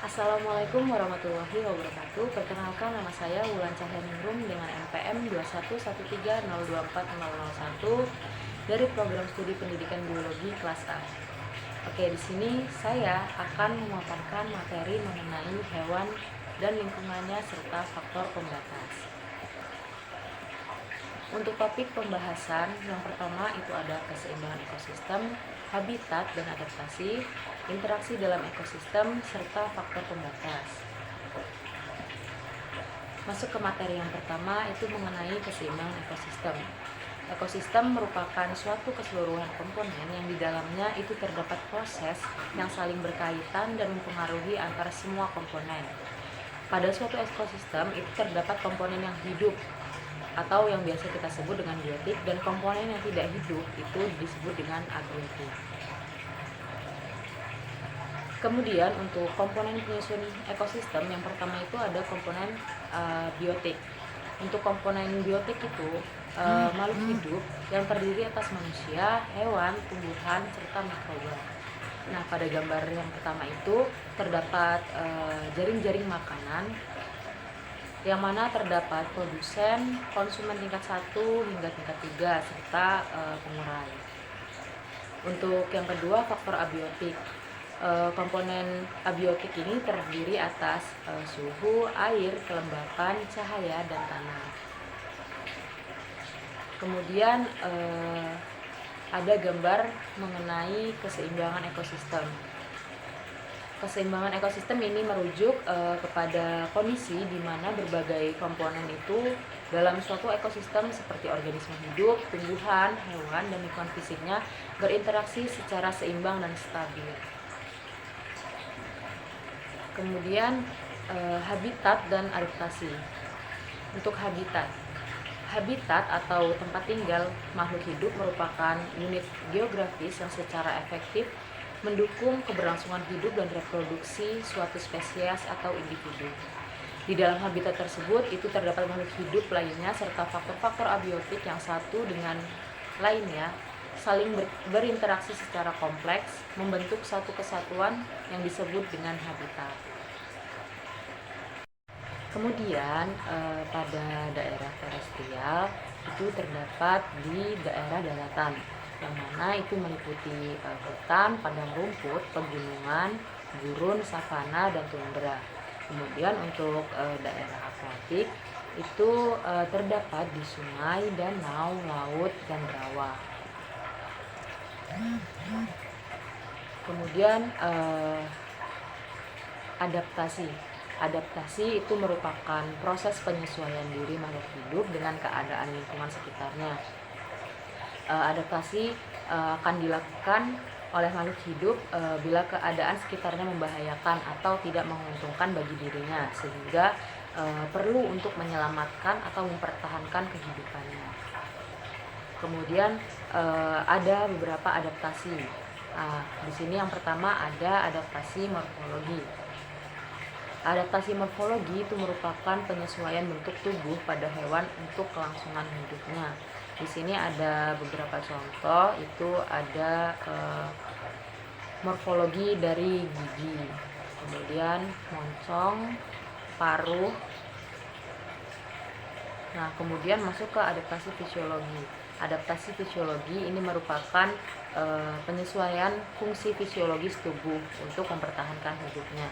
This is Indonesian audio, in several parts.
Assalamualaikum warahmatullahi wabarakatuh. Perkenalkan, nama saya Wulan Cahyaningrum dengan NPM 211302401 dari Program Studi Pendidikan Biologi kelas A. Oke, di sini saya akan memaparkan materi mengenai hewan dan lingkungannya serta faktor pembatas. Untuk topik pembahasan, yang pertama itu ada keseimbangan ekosistem, habitat dan adaptasi, interaksi dalam ekosistem, serta faktor pembatas. Masuk ke materi yang pertama itu mengenai keseimbangan ekosistem. Ekosistem merupakan suatu keseluruhan komponen yang di dalamnya itu terdapat proses yang saling berkaitan dan mempengaruhi antara semua komponen. Pada suatu ekosistem itu terdapat komponen yang hidup atau yang biasa kita sebut dengan biotik, dan komponen yang tidak hidup itu disebut dengan abiotik. Kemudian untuk komponen penyusun ekosistem, yang pertama itu ada komponen biotik. Untuk komponen biotik itu makhluk hidup yang terdiri atas manusia, hewan, tumbuhan, serta mikroba. Nah, pada gambar yang pertama itu terdapat jaring-jaring makanan yang mana terdapat produsen, konsumen tingkat 1 hingga tingkat 3, serta pengurai. Untuk yang kedua, faktor abiotik. Komponen abiotik ini terdiri atas suhu, air, kelembapan, cahaya, dan tanah. Kemudian ada gambar mengenai keseimbangan ekosistem. Keseimbangan ekosistem ini merujuk kepada kondisi di mana berbagai komponen itu dalam suatu ekosistem seperti organisme hidup, tumbuhan, hewan, dan lingkungan fisiknya berinteraksi secara seimbang dan stabil. Kemudian habitat dan adaptasi. Untuk habitat atau tempat tinggal makhluk hidup merupakan unit geografis yang secara efektif mendukung keberlangsungan hidup dan reproduksi suatu spesies atau individu. Di dalam habitat tersebut itu terdapat makhluk hidup lainnya serta faktor-faktor abiotik yang satu dengan lainnya saling berinteraksi secara kompleks membentuk satu kesatuan yang disebut dengan habitat. Kemudian pada daerah terestrial itu terdapat di daerah daratan, yang mana itu meliputi hutan, padang rumput, pegunungan, gurun, savana, dan tundra. Kemudian untuk daerah akuatik itu terdapat di sungai, danau, laut, dan rawa. Kemudian adaptasi itu merupakan proses penyesuaian diri makhluk hidup dengan keadaan lingkungan sekitarnya. Adaptasi akan dilakukan oleh makhluk hidup bila keadaan sekitarnya membahayakan atau tidak menguntungkan bagi dirinya, sehingga perlu untuk menyelamatkan atau mempertahankan kehidupannya. Kemudian ada beberapa adaptasi. Di sini yang pertama ada adaptasi morfologi. Adaptasi morfologi itu merupakan penyesuaian bentuk tubuh pada hewan untuk kelangsungan hidupnya. Di sini ada beberapa contoh, itu ada morfologi dari gigi, kemudian moncong, paruh. Nah, kemudian masuk ke adaptasi fisiologi. Adaptasi fisiologi ini merupakan penyesuaian fungsi fisiologis tubuh untuk mempertahankan hidupnya.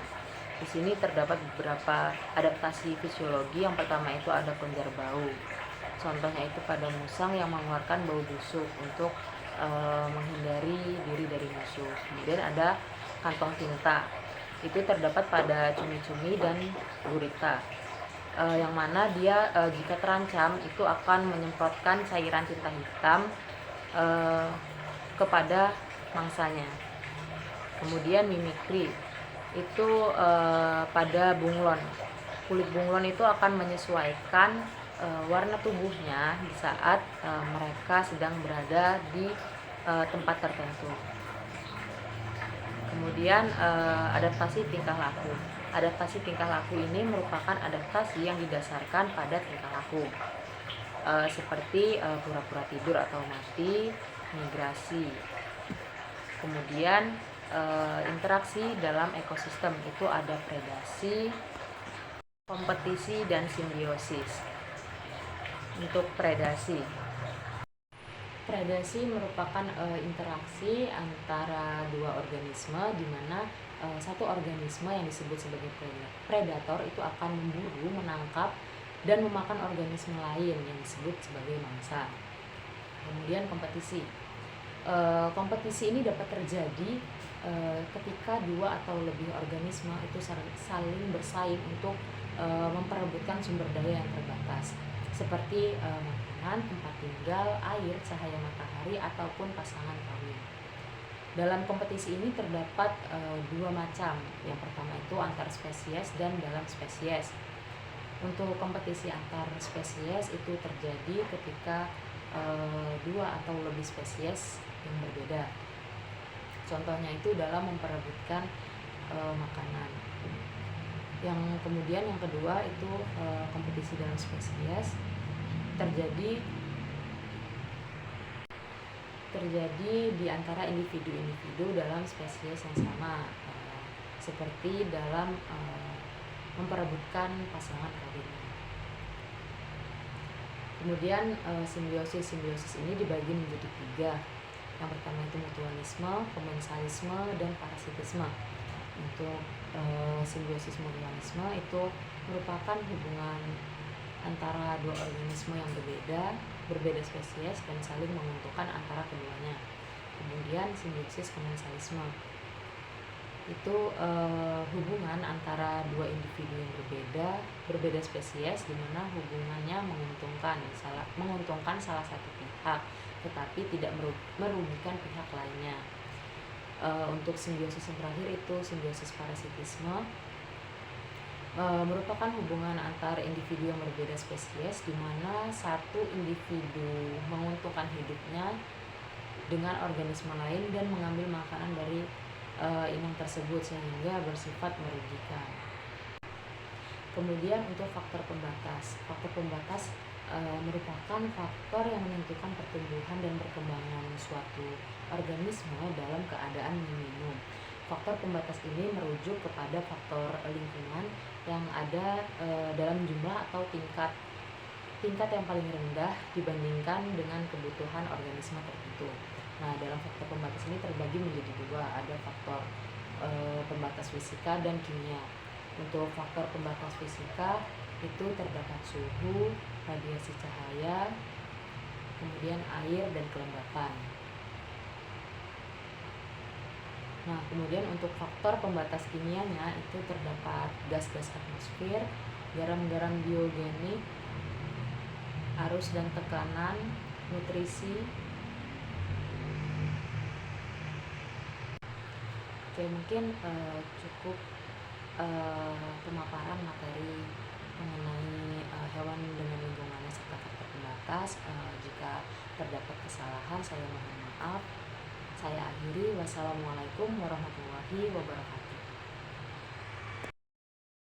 Di sini terdapat beberapa adaptasi fisiologi. Yang pertama itu ada penjar bau. Contohnya itu pada musang yang mengeluarkan bau busuk untuk menghindari diri dari musuh. Kemudian ada kantong tinta. Itu terdapat pada cumi-cumi dan gurita. Yang mana dia jika terancam itu akan menyemprotkan cairan tinta hitam kepada mangsanya. Kemudian mimikri itu pada bunglon. Kulit bunglon itu akan menyesuaikan warna tubuhnya di saat mereka sedang berada di tempat tertentu. Kemudian adaptasi tingkah laku. Adaptasi tingkah laku ini merupakan adaptasi yang didasarkan pada tingkah laku, seperti pura-pura tidur atau mati, migrasi. Kemudian interaksi dalam ekosistem itu ada predasi, kompetisi, dan simbiosis. Untuk predasi merupakan interaksi antara dua organisme, di mana satu organisme yang disebut sebagai predator itu akan memburu, menangkap, dan memakan organisme lain yang disebut sebagai mangsa. Kemudian kompetisi. Kompetisi ini dapat terjadi ketika dua atau lebih organisme itu saling bersaing untuk memperebutkan sumber daya yang terbatas, seperti makanan, tempat tinggal, air, cahaya matahari, ataupun pasangan kawin. Dalam kompetisi ini terdapat dua macam. Yang pertama itu antar spesies dan dalam spesies. Untuk kompetisi antar spesies itu terjadi ketika dua atau lebih spesies yang berbeda. Contohnya itu dalam memperebutkan makanan. Yang kemudian yang kedua itu kompetisi dalam spesies terjadi di antara individu-individu dalam spesies yang sama, seperti dalam memperebutkan pasangan kawinnya. Kemudian simbiosis ini dibagi menjadi 3. Yang pertama itu mutualisme, komensalisme, dan parasitisme. Untuk simbiosis mutualisme itu merupakan hubungan antara dua organisme yang berbeda spesies dan saling menguntungkan antara keduanya. Kemudian simbiosis komensalisme itu hubungan antara dua individu yang berbeda spesies, di mana hubungannya menguntungkan salah satu pihak, tetapi tidak merugikan pihak lainnya. Untuk simbiosis yang terakhir itu simbiosis parasitisme, merupakan hubungan antar individu yang berbeda spesies, di mana satu individu menguntungkan hidupnya dengan organisme lain dan mengambil makanan dari inang tersebut sehingga bersifat merugikan. Kemudian untuk faktor pembatas merupakan faktor yang menentukan pertumbuhan dan perkembangan suatu organisme dalam keadaan minimum. Faktor pembatas ini merujuk kepada faktor lingkungan yang ada dalam jumlah atau tingkat yang paling rendah dibandingkan dengan kebutuhan organisme tertentu. Nah, dalam faktor pembatas ini terbagi menjadi 2, ada faktor pembatas fisika dan kimia. Untuk faktor pembatas fisika itu terdapat suhu, radiasi cahaya, kemudian air, dan kelembapan. Nah, kemudian untuk faktor pembatas kimianya itu terdapat gas-gas atmosfer, garam-garam biogenik, arus dan tekanan, nutrisi. Oke, mungkin cukup pemaparan materi mengenai hewan dengan lingkungannya serta faktor pembatas. Jika terdapat kesalahan, saya mohon maaf. Saya akhiri. Wassalamualaikum warahmatullahi wabarakatuh.